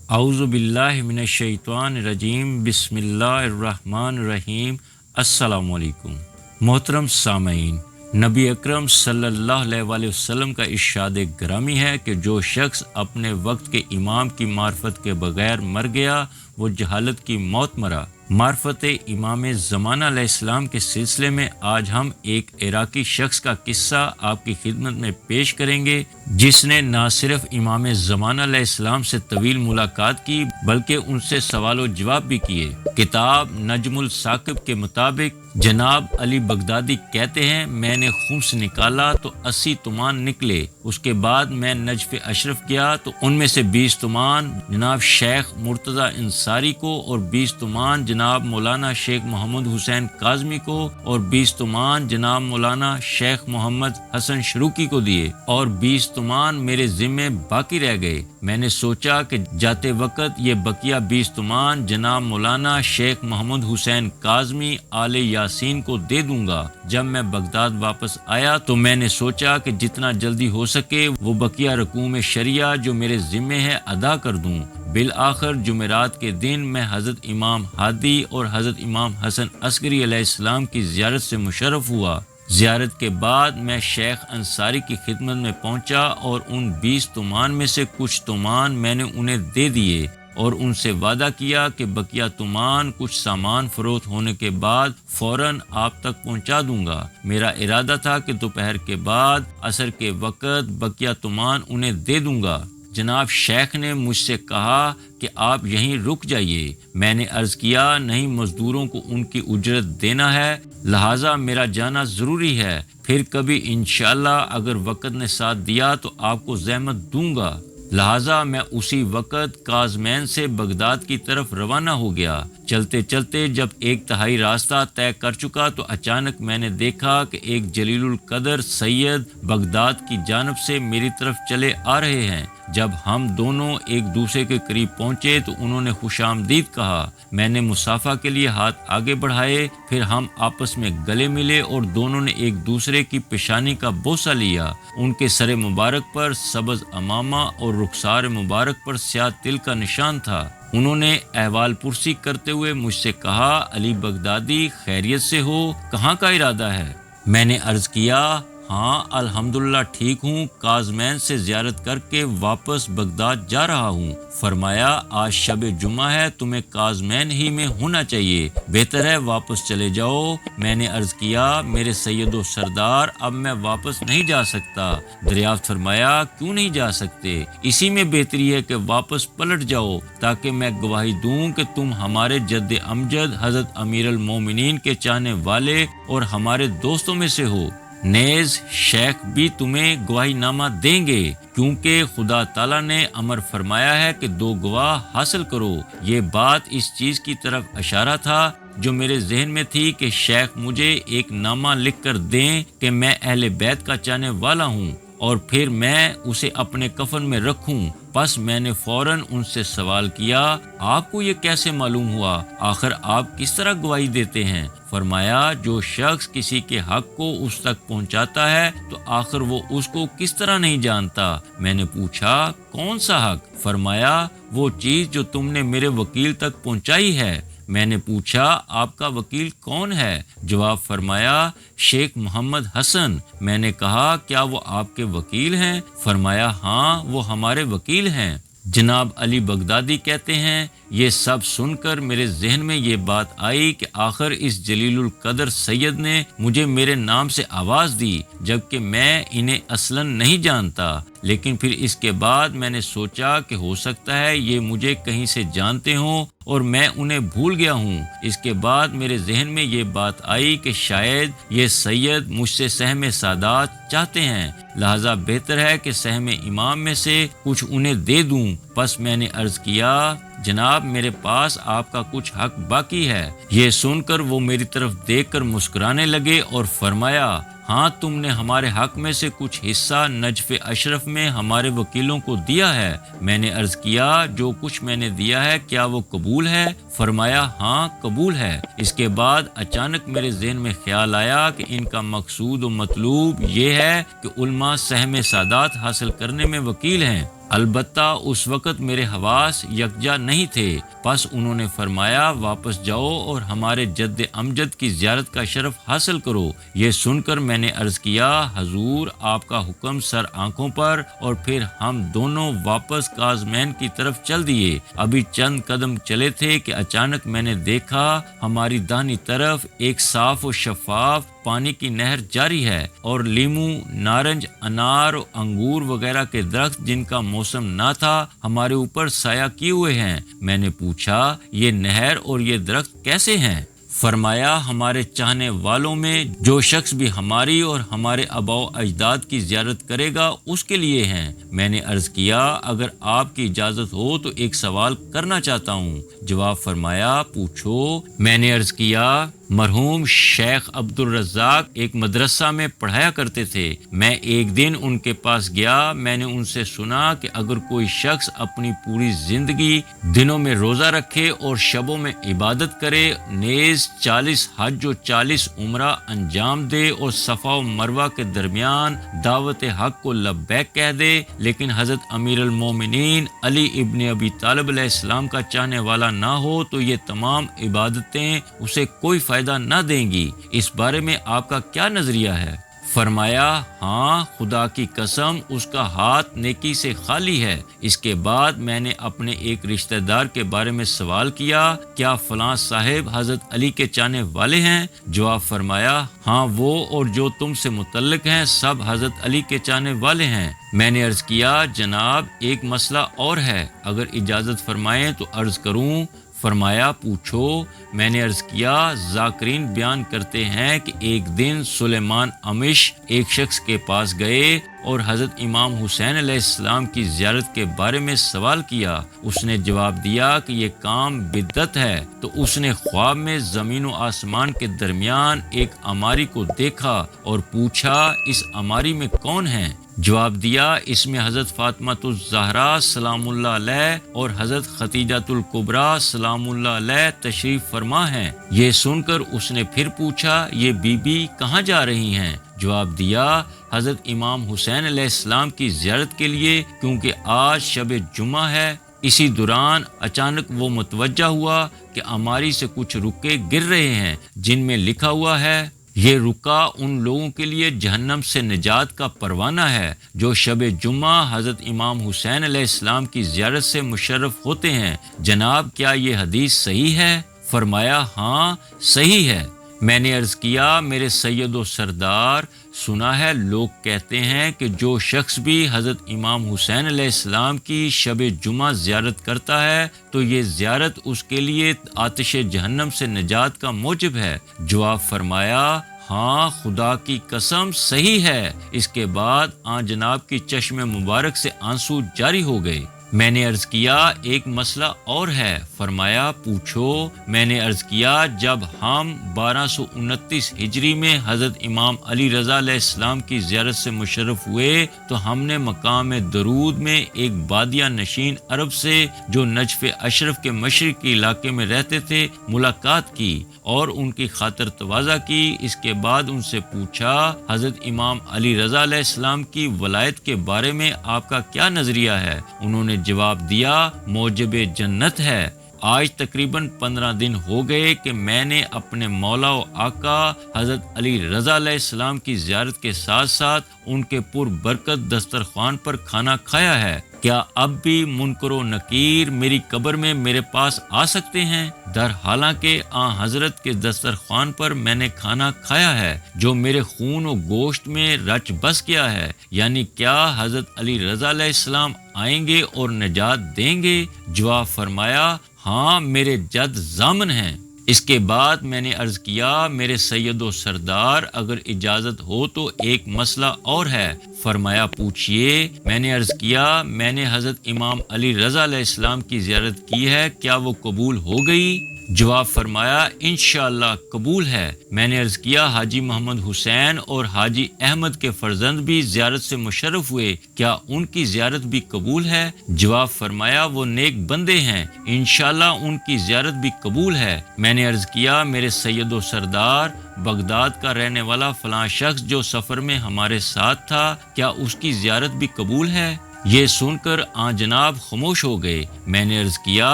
اعوذ باللہ من الشیطان الرجیم، بسم اللہ الرحمن الرحیم۔ السلام علیکم محترم سامعین، نبی اکرم صلی اللہ علیہ وآلہ وسلم کا ارشاد گرامی ہے کہ جو شخص اپنے وقت کے امام کی معرفت کے بغیر مر گیا وہ جہالت کی موت مرا۔ معرفت امام زمانہ علیہ السلام کے سلسلے میں آج ہم ایک عراقی شخص کا قصہ آپ کی خدمت میں پیش کریں گے، جس نے نہ صرف امام زمانہ علیہ السلام سے طویل ملاقات کی بلکہ ان سے سوال و جواب بھی کیے۔ کتاب نجم الثاقب کے مطابق جناب علی بغدادی کہتے ہیں، میں نے خمس نکالا تو 80 تومان نکلے۔ اس کے بعد میں نجف اشرف گیا تو ان میں سے 20 تومان جناب شیخ مرتضی انصاری کو اور 20 تومان جناب مولانا شیخ محمد حسین کاظمی کو اور 20 تومان جناب مولانا شیخ محمد حسن شروکی کو دیے اور 20 تومان میرے ذمے باقی رہ گئے۔ میں نے سوچا کہ جاتے وقت یہ بقیہ 20 تومان جناب مولانا شیخ محمد حسین کاظمی آل یاسین کو دے دوں گا۔ جب میں بغداد واپس آیا تو میں نے سوچا کہ جتنا جلدی ہو سکے وہ بقیہ رقوم شریعہ جو میرے ذمے ہے ادا کر دوں۔ بالآخر جمعرات کے دن میں حضرت امام ہادی اور حضرت امام حسن عسکری علیہ السلام کی زیارت سے مشرف ہوا۔ زیارت کے بعد میں شیخ انصاری کی خدمت میں پہنچا اور ان 20 تومان میں سے کچھ تومان میں نے انہیں دے دیے اور ان سے وعدہ کیا کہ بقیہ تومان کچھ سامان فروخت ہونے کے بعد فوراً آپ تک پہنچا دوں گا۔ میرا ارادہ تھا کہ دوپہر کے بعد عصر کے وقت بقیہ تومان انہیں دے دوں گا۔ جناب شیخ نے مجھ سے کہا کہ آپ یہیں رک جائیے۔ میں نے عرض کیا نہیں، مزدوروں کو ان کی اجرت دینا ہے، لہٰذا میرا جانا ضروری ہے، پھر کبھی انشاءاللہ اگر وقت نے ساتھ دیا تو آپ کو زحمت دوں گا۔ لہٰذا میں اسی وقت کاظمین سے بغداد کی طرف روانہ ہو گیا۔ چلتے چلتے جب 1/3 راستہ طے کر چکا تو اچانک میں نے دیکھا کہ ایک جلیل القدر سید بغداد کی جانب سے میری طرف چلے آ رہے ہیں۔ جب ہم دونوں ایک دوسرے کے قریب پہنچے تو انہوں نے خوش آمدید کہا۔ میں نے مصافحہ کے لیے ہاتھ آگے بڑھائے، پھر ہم آپس میں گلے ملے اور دونوں نے ایک دوسرے کی پیشانی کا بوسہ لیا۔ ان کے سر مبارک پر سبز امامہ اور رخسار مبارک پر سیاہ تل کا نشان تھا۔ انہوں نے احوال پرسی کرتے ہوئے مجھ سے کہا، علی بغدادی خیریت سے ہو؟ کہاں کا ارادہ ہے؟ میں نے عرض کیا، ہاں الحمدللہ ٹھیک ہوں، کاظمین سے زیارت کر کے واپس بغداد جا رہا ہوں۔ فرمایا، آج شب جمعہ ہے، تمہیں کاظمین ہی میں ہونا چاہیے، بہتر ہے واپس چلے جاؤ۔ میں نے عرض کیا، میرے سید و سردار اب میں واپس نہیں جا سکتا۔ دریافت فرمایا، کیوں نہیں جا سکتے؟ اسی میں بہتری ہے کہ واپس پلٹ جاؤ تاکہ میں گواہی دوں کہ تم ہمارے جد امجد حضرت امیر المومنین کے چاہنے والے اور ہمارے دوستوں میں سے ہو۔ نیز شیخ بھی تمہیں گواہی نامہ دیں گے، کیونکہ خدا تعالیٰ نے امر فرمایا ہے کہ 2 گواہ حاصل کرو۔ یہ بات اس چیز کی طرف اشارہ تھا جو میرے ذہن میں تھی کہ شیخ مجھے ایک نامہ لکھ کر دیں کہ میں اہل بیت کا چاہنے والا ہوں اور پھر میں اسے اپنے کفن میں رکھوں۔ پس میں نے فوراً ان سے سوال کیا، آپ کو یہ کیسے معلوم ہوا؟ آخر آپ کس طرح گواہی دیتے ہیں؟ فرمایا، جو شخص کسی کے حق کو اس تک پہنچاتا ہے تو آخر وہ اس کو کس طرح نہیں جانتا؟ میں نے پوچھا، کون سا حق؟ فرمایا، وہ چیز جو تم نے میرے وکیل تک پہنچائی ہے۔ میں نے پوچھا، آپ کا وکیل کون ہے؟ جواب فرمایا، شیخ محمد حسن۔ میں نے کہا، کیا وہ آپ کے وکیل ہیں؟ فرمایا، ہاں وہ ہمارے وکیل ہیں۔ جناب علی بغدادی کہتے ہیں، یہ سب سن کر میرے ذہن میں یہ بات آئی کہ آخر اس جلیل القدر سید نے مجھے میرے نام سے آواز دی جبکہ میں انہیں اصلاً نہیں جانتا، لیکن پھر اس کے بعد میں نے سوچا کہ ہو سکتا ہے یہ مجھے کہیں سے جانتے ہوں اور میں انہیں بھول گیا ہوں۔ اس کے بعد میرے ذہن میں یہ بات آئی کہ شاید یہ سید مجھ سے سہم سادات چاہتے ہیں، لہذا بہتر ہے کہ سہم امام میں سے کچھ انہیں دے دوں۔ پس میں نے عرض کیا، جناب میرے پاس آپ کا کچھ حق باقی ہے۔ یہ سن کر وہ میری طرف دیکھ کر مسکرانے لگے اور فرمایا، ہاں تم نے ہمارے حق میں سے کچھ حصہ نجف اشرف میں ہمارے وکیلوں کو دیا ہے۔ میں نے عرض کیا، جو کچھ میں نے دیا ہے کیا وہ قبول ہے؟ فرمایا، ہاں قبول ہے۔ اس کے بعد اچانک میرے ذہن میں خیال آیا کہ ان کا مقصود و مطلوب یہ ہے کہ علماء سہم سادات حاصل کرنے میں وکیل ہیں۔ البتہ اس وقت میرے حواس یکجا نہیں تھے، پس انہوں نے فرمایا واپس جاؤ اور ہمارے جد امجد کی زیارت کا شرف حاصل کرو۔ یہ سن کر میں نے عرض کیا حضور آپ کا حکم سر آنکھوں پر، اور پھر ہم دونوں واپس کاظمین کی طرف چل دیے۔ ابھی چند قدم چلے تھے کہ اچانک میں نے دیکھا ہماری داہنی طرف ایک صاف و شفاف پانی کی نہر جاری ہے، اور لیمو، نارنج، انار، انگور وغیرہ کے درخت جن کا موسم نہ تھا ہمارے اوپر سایہ کیے ہوئے ہیں۔ میں نے پوچھا یہ نہر اور یہ درخت کیسے ہیں؟ فرمایا ہمارے چاہنے والوں میں جو شخص بھی ہماری اور ہمارے آباء و اجداد کی زیارت کرے گا اس کے لیے ہیں۔ میں نے عرض کیا اگر آپ کی اجازت ہو تو ایک سوال کرنا چاہتا ہوں۔ جواب فرمایا پوچھو۔ میں نے عرض کیا مرحوم شیخ عبد الرزاق ایک مدرسہ میں پڑھایا کرتے تھے، میں ایک دن ان کے پاس گیا، میں نے ان سے سنا کہ اگر کوئی شخص اپنی پوری زندگی دنوں میں روزہ رکھے اور شبوں میں عبادت کرے، نیز 40 حج و 40 عمرہ انجام دے اور صفا و مروہ کے درمیان دعوت حق کو لبیک کہہ دے، لیکن حضرت امیر المومنین علی ابن ابی طالب علیہ السلام کا چاہنے والا نہ ہو تو یہ تمام عبادتیں اسے کوئی فائدہ نہ دیں گی۔ اس بارے میں آپ کا کیا نظریہ ہے؟ فرمایا ہاں خدا کی قسم اس کا ہاتھ نیکی سے خالی ہے۔ اس کے بعد میں نے اپنے ایک رشتہ دار کے بارے میں سوال کیا کیا فلاں صاحب حضرت علی کے چاہنے والے ہیں؟ جواب فرمایا ہاں وہ اور جو تم سے متعلق ہیں سب حضرت علی کے چاہنے والے ہیں۔ میں نے عرض کیا جناب ایک مسئلہ اور ہے، اگر اجازت فرمائیں تو عرض کروں؟ فرمایا پوچھو۔ میں نے عرض کیا ذاکرین بیان کرتے ہیں کہ ایک دن سلیمان امش ایک شخص کے پاس گئے اور حضرت امام حسین علیہ السلام کی زیارت کے بارے میں سوال کیا۔ اس نے جواب دیا کہ یہ کام بدعت ہے، تو اس نے خواب میں زمین و آسمان کے درمیان ایک عماری کو دیکھا اور پوچھا اس عماری میں کون ہے؟ جواب دیا اس میں حضرت فاطمہ الزہرا سلام اللہ علیہ اور حضرت خدیجہ الکبریٰ سلام اللہ علیہ تشریف فرما ہیں۔ یہ سن کر اس نے پھر پوچھا یہ بی بی کہاں جا رہی ہیں؟ جواب دیا حضرت امام حسین علیہ السلام کی زیارت کے لیے، کیونکہ آج شب جمعہ ہے۔ اسی دوران اچانک وہ متوجہ ہوا کہ عماری سے کچھ رکے گر رہے ہیں جن میں لکھا ہوا ہے یہ رکا ان لوگوں کے لیے جہنم سے نجات کا پروانہ ہے جو شب جمعہ حضرت امام حسین علیہ السلام کی زیارت سے مشرف ہوتے ہیں۔ جناب کیا یہ حدیث صحیح ہے؟ فرمایا ہاں صحیح ہے۔ میں نے عرض کیا میرے سید و سردار سنا ہے لوگ کہتے ہیں کہ جو شخص بھی حضرت امام حسین علیہ السلام کی شب جمعہ زیارت کرتا ہے تو یہ زیارت اس کے لیے آتش جہنم سے نجات کا موجب ہے۔ جواب فرمایا ہاں خدا کی قسم صحیح ہے۔ اس کے بعد آن جناب کی چشم مبارک سے آنسو جاری ہو گئے۔ میں نے عرض کیا ایک مسئلہ اور ہے۔ فرمایا پوچھو۔ میں نے عرض کیا جب ہم 1229 ہجری میں حضرت امام علی رضا علیہ السلام کی زیارت سے مشرف ہوئے تو ہم نے مقام درود میں ایک بادیہ نشین عرب سے جو نجف اشرف کے مشرقی علاقے میں رہتے تھے ملاقات کی اور ان کی خاطر تواضع کی۔ اس کے بعد ان سے پوچھا حضرت امام علی رضا علیہ السلام کی ولایت کے بارے میں آپ کا کیا نظریہ ہے؟ انہوں نے جواب دیا موجب جنت ہے۔ آج تقریباً 15 دن ہو گئے کہ میں نے اپنے مولا و آقا حضرت علی رضا علیہ السلام کی زیارت کے ساتھ ساتھ ان کے پر برکت دسترخوان پر کھانا کھایا ہے۔ کیا اب بھی منکر و نکیر میری قبر میں میرے پاس آ سکتے ہیں؟ در حالانکہ حضرت کے دسترخوان پر میں نے کھانا کھایا ہے جو میرے خون و گوشت میں رچ بس گیا ہے، یعنی کیا حضرت علی رضا علیہ السلام آئیں گے اور نجات دیں گے؟ جواب فرمایا ہاں میرے جد ضامن ہیں۔ اس کے بعد میں نے عرض کیا میرے سید و سردار اگر اجازت ہو تو ایک مسئلہ اور ہے۔ فرمایا پوچھئے۔ میں نے عرض کیا میں نے حضرت امام علی رضا علیہ السلام کی زیارت کی ہے، کیا وہ قبول ہو گئی؟ جواب فرمایا انشاءاللہ قبول ہے۔ میں نے عرض کیا حاجی محمد حسین اور حاجی احمد کے فرزند بھی زیارت سے مشرف ہوئے، کیا ان کی زیارت بھی قبول ہے؟ جواب فرمایا وہ نیک بندے ہیں، انشاءاللہ ان کی زیارت بھی قبول ہے۔ میں نے عرض کیا میرے سید و سردار بغداد کا رہنے والا فلاں شخص جو سفر میں ہمارے ساتھ تھا، کیا اس کی زیارت بھی قبول ہے؟ یہ سن کر آن جناب خاموش ہو گئے۔ میں نے عرض کیا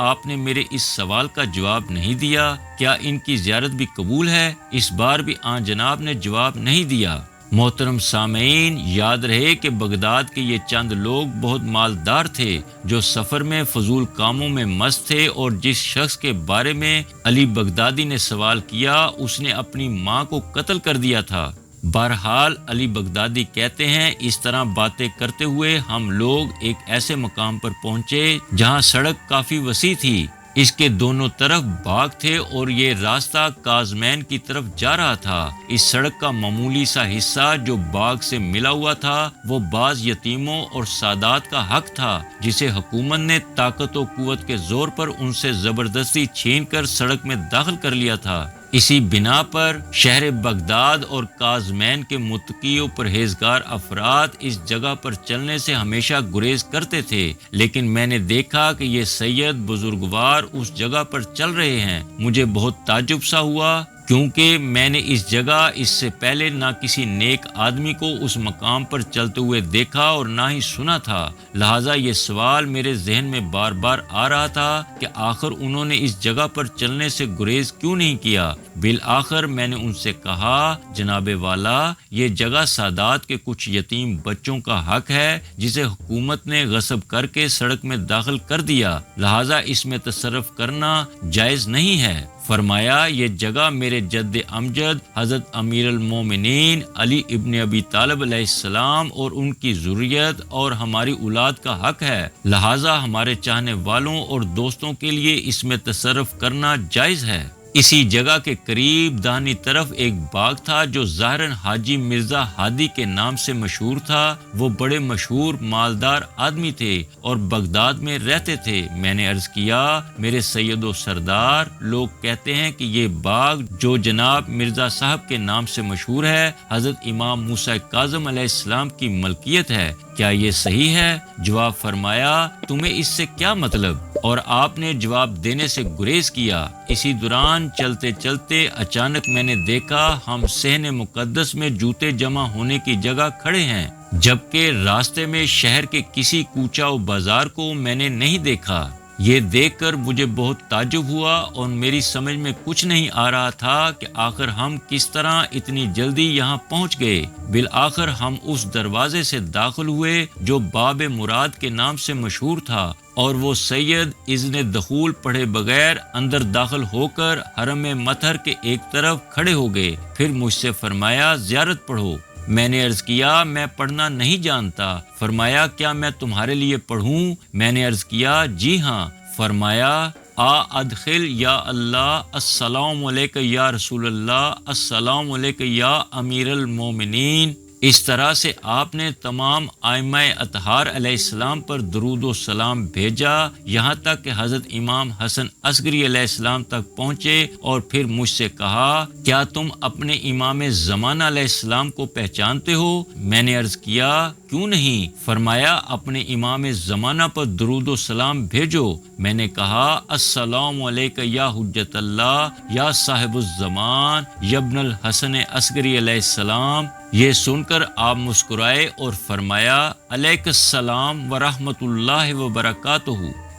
آپ نے میرے اس سوال کا جواب نہیں دیا، کیا ان کی زیارت بھی قبول ہے؟ اس بار بھی آن جناب نے جواب نہیں دیا۔ محترم سامعین، یاد رہے کہ بغداد کے یہ چند لوگ بہت مالدار تھے جو سفر میں فضول کاموں میں مست تھے، اور جس شخص کے بارے میں علی بغدادی نے سوال کیا اس نے اپنی ماں کو قتل کر دیا تھا۔ بہرحال علی بغدادی کہتے ہیں اس طرح باتیں کرتے ہوئے ہم لوگ ایک ایسے مقام پر پہنچے جہاں سڑک کافی وسیع تھی، اس کے دونوں طرف باغ تھے اور یہ راستہ کاظمین کی طرف جا رہا تھا۔ اس سڑک کا معمولی سا حصہ جو باغ سے ملا ہوا تھا وہ بعض یتیموں اور سادات کا حق تھا جسے حکومت نے طاقت و قوت کے زور پر ان سے زبردستی چھین کر سڑک میں داخل کر لیا تھا۔ اسی بنا پر شہر بغداد اور کاظمین کے متقی و پرہیزگار افراد اس جگہ پر چلنے سے ہمیشہ گریز کرتے تھے، لیکن میں نے دیکھا کہ یہ سید بزرگوار اس جگہ پر چل رہے ہیں۔ مجھے بہت تعجب سا ہوا کیونکہ میں نے اس جگہ اس سے پہلے نہ کسی نیک آدمی کو اس مقام پر چلتے ہوئے دیکھا اور نہ ہی سنا تھا، لہٰذا یہ سوال میرے ذہن میں بار بار آ رہا تھا کہ آخر انہوں نے اس جگہ پر چلنے سے گریز کیوں نہیں کیا۔ بالآخر میں نے ان سے کہا، جناب والا، یہ جگہ سادات کے کچھ یتیم بچوں کا حق ہے جسے حکومت نے غصب کر کے سڑک میں داخل کر دیا، لہٰذا اس میں تصرف کرنا جائز نہیں ہے۔ فرمایا، یہ جگہ میرے جد امجد حضرت امیر المومنین علی ابن ابی طالب علیہ السلام اور ان کی ذریت اور ہماری اولاد کا حق ہے، لہٰذا ہمارے چاہنے والوں اور دوستوں کے لیے اس میں تصرف کرنا جائز ہے۔ اسی جگہ کے قریب داہنی طرف ایک باغ تھا جو ظاہراً حاجی مرزا ہادی کے نام سے مشہور تھا۔ وہ بڑے مشہور مالدار آدمی تھے اور بغداد میں رہتے تھے۔ میں نے عرض کیا، میرے سید و سردار، لوگ کہتے ہیں کہ یہ باغ جو جناب مرزا صاحب کے نام سے مشہور ہے حضرت امام موسیٰ کاظم علیہ السلام کی ملکیت ہے، کیا یہ صحیح ہے؟ جواب فرمایا، تمہیں اس سے کیا مطلب؟ اور آپ نے جواب دینے سے گریز کیا۔ اسی دوران چلتے چلتے اچانک میں نے دیکھا ہم صحن مقدس میں جوتے جمع ہونے کی جگہ کھڑے ہیں، جبکہ راستے میں شہر کے کسی کوچہ و بازار کو میں نے نہیں دیکھا۔ یہ دیکھ کر مجھے بہت تعجب ہوا اور میری سمجھ میں کچھ نہیں آ رہا تھا کہ آخر ہم کس طرح اتنی جلدی یہاں پہنچ گئے۔ بالآخر ہم اس دروازے سے داخل ہوئے جو باب مراد کے نام سے مشہور تھا، اور وہ سید اذن دخول پڑھے بغیر اندر داخل ہو کر حرم مطہر کے ایک طرف کھڑے ہو گئے۔ پھر مجھ سے فرمایا، زیارت پڑھو۔ میں نے عرض کیا، میں پڑھنا نہیں جانتا۔ فرمایا، کیا میں تمہارے لیے پڑھوں؟ میں نے عرض کیا، جی ہاں۔ فرمایا، ادخل یا اللہ، السلام علیک یا رسول اللہ، السلام علیک یا امیر المومنین۔ اس طرح سے آپ نے تمام ائمہ اطہار علیہ السلام پر درود و سلام بھیجا، یہاں تک کہ حضرت امام حسن عسکری علیہ السلام تک پہنچے، اور پھر مجھ سے کہا، کیا تم اپنے امام زمانہ علیہ السلام کو پہچانتے ہو؟ میں نے عرض کیا، کیوں نہیں؟ فرمایا، اپنے امام زمانہ پر درود و سلام بھیجو۔ میں نے کہا، السلام علیک یا حجت اللہ، یا صاحب الزمان، یا ابن الحسن عسکری علیہ السلام۔ یہ سن کر آپ مسکرائے اور فرمایا، علیک السلام ورحمۃ اللہ وبرکاتہ۔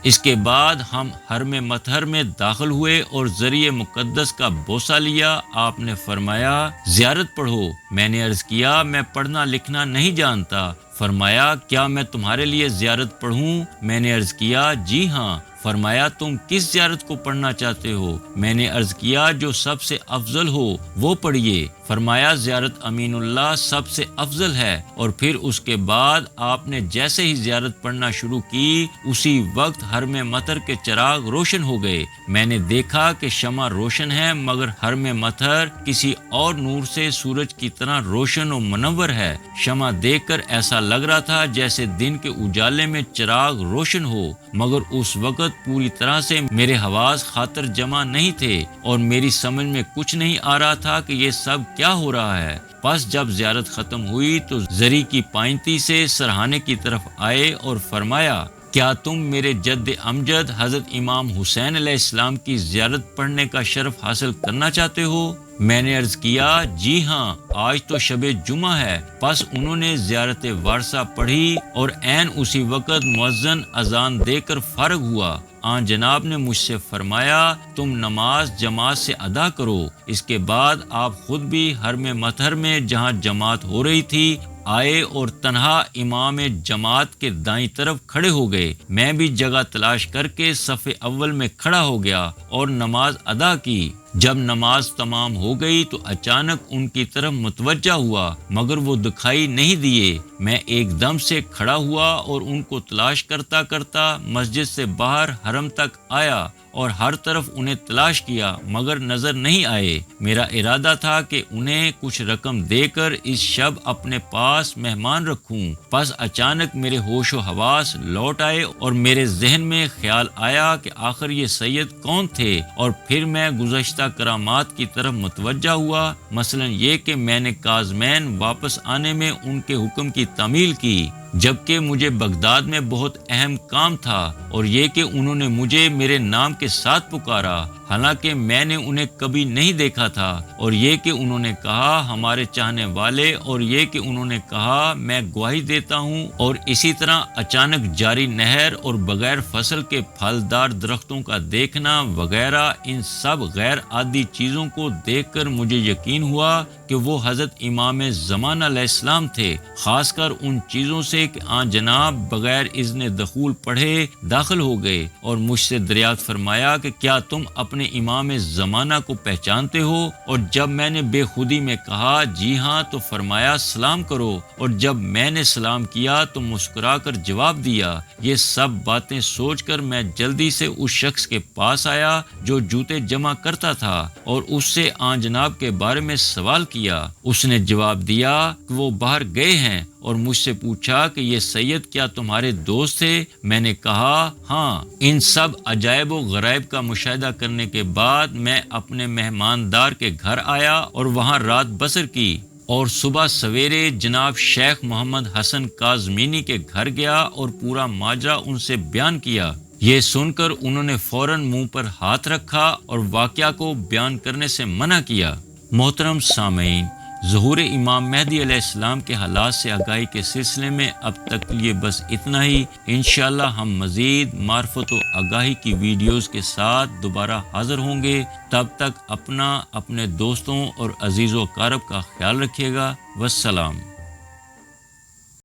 اس کے بعد ہم حرم مطہر میں داخل ہوئے اور ذریعہ مقدس کا بوسہ لیا۔ آپ نے فرمایا، زیارت پڑھو۔ میں نے عرض کیا، میں پڑھنا لکھنا نہیں جانتا۔ فرمایا، کیا میں تمہارے لیے زیارت پڑھوں؟ میں نے عرض کیا، جی ہاں۔ فرمایا، تم کس زیارت کو پڑھنا چاہتے ہو؟ میں نے عرض کیا، جو سب سے افضل ہو وہ پڑھیے۔ فرمایا، زیارت امین اللہ سب سے افضل ہے۔ اور پھر اس کے بعد آپ نے جیسے ہی زیارت پڑھنا شروع کی، اسی وقت حرم مطہر کے چراغ روشن ہو گئے۔ میں نے دیکھا کہ شمع روشن ہے، مگر حرم مطہر کسی اور نور سے سورج کی طرح روشن و منور ہے۔ شمع دیکھ کر ایسا لگ رہا تھا جیسے دن کے اجالے میں چراغ روشن ہو، مگر اس وقت پوری طرح سے میرے حواس خاطر جمع نہیں تھے اور میری سمجھ میں کچھ نہیں آ رہا تھا کہ یہ سب کیا ہو رہا ہے۔ پس جب زیارت ختم ہوئی تو زری کی پائنتی سے سرہانے کی طرف آئے اور فرمایا، کیا تم میرے جد امجد حضرت امام حسین علیہ السلام کی زیارت پڑھنے کا شرف حاصل کرنا چاہتے ہو؟ میں نے عرض کیا جی ہاں آج تو شب جمعہ ہے۔ پس انہوں نے زیارت وارثہ پڑھی اور عین اسی وقت مؤذن اذان دے کر فارغ ہوا۔ آن جناب نے مجھ سے فرمایا تم نماز جماعت سے ادا کرو۔ اس کے بعد آپ خود بھی حرم مطہر میں جہاں جماعت ہو رہی تھی آئے اور تنہا امام جماعت کے دائیں طرف کھڑے ہو گئے۔ میں بھی جگہ تلاش کر کے صف اول میں کھڑا ہو گیا اور نماز ادا کی۔ جب نماز تمام ہو گئی تو اچانک ان کی طرف متوجہ ہوا مگر وہ دکھائی نہیں دیے۔ میں ایک دم سے کھڑا ہوا اور ان کو تلاش کرتا کرتا مسجد سے باہر حرم تک آیا اور ہر طرف انہیں تلاش کیا مگر نظر نہیں آئے۔ میرا ارادہ تھا کہ انہیں کچھ رقم دے کر اس شب اپنے پاس مہمان رکھوں۔ پس اچانک میرے ہوش و حواس لوٹ آئے اور میرے ذہن میں خیال آیا کہ آخر یہ سید کون تھے، اور پھر میں گزشتہ کرامات کی طرف متوجہ ہوا، مثلا یہ کہ میں نے کاظمین واپس آنے میں ان کے حکم کی تعمیل کی، جبکہ مجھے بغداد میں بہت اہم کام تھا، اور یہ کہ انہوں نے مجھے میرے نام کے ساتھ پکارا حالانکہ میں نے انہیں کبھی نہیں دیکھا تھا، اور یہ کہ انہوں نے کہا ہمارے چاہنے والے، اور یہ کہ انہوں نے کہا میں گواہی دیتا ہوں، اور اسی طرح اچانک جاری نہر اور بغیر فصل کے پھلدار درختوں کا دیکھنا وغیرہ، ان سب غیر عادی چیزوں کو دیکھ کر مجھے یقین ہوا کہ وہ حضرت امام زمان علیہ السلام تھے، خاص کر ان چیزوں سے کہ آن جناب بغیر اذن دخول پڑھے داخل ہو گئے اور مجھ سے دریافت فرمایا کہ کیا تم اپنے امام زمانہ کو پہچانتے ہو؟ اور جب میں نے بے خودی میں کہا جی ہاں تو فرمایا سلام کرو، اور جب میں نے سلام کیا تو مسکرا کر جواب دیا۔ یہ سب باتیں سوچ کر میں جلدی سے اس شخص کے پاس آیا جو جوتے جمع کرتا تھا اور اس سے آن جناب کے بارے میں سوال کیا۔ اس نے جواب دیا کہ وہ باہر گئے ہیں، اور مجھ سے پوچھا کہ یہ سید کیا تمہارے دوست تھے؟ میں نے کہا ہاں۔ ان سب عجائب و غرائب کا مشاہدہ کرنے کے بعد میں اپنے مہماندار کے گھر آیا اور وہاں رات بسر کی، اور صبح سویرے جناب شیخ محمد حسن کاظمینی کے گھر گیا اور پورا ماجرا ان سے بیان کیا۔ یہ سن کر انہوں نے فوراً منہ پر ہاتھ رکھا اور واقعہ کو بیان کرنے سے منع کیا۔ محترم سامعین، ظہور امام مہدی علیہ السلام کے حالات سے آگاہی کے سلسلے میں اب تک کے لیے بس اتنا ہی۔ انشاءاللہ ہم مزید معرفت و آگاہی کی ویڈیوز کے ساتھ دوبارہ حاضر ہوں گے۔ تب تک اپنا، اپنے دوستوں اور عزیز و اقارب کا خیال رکھیے گا۔ والسلام۔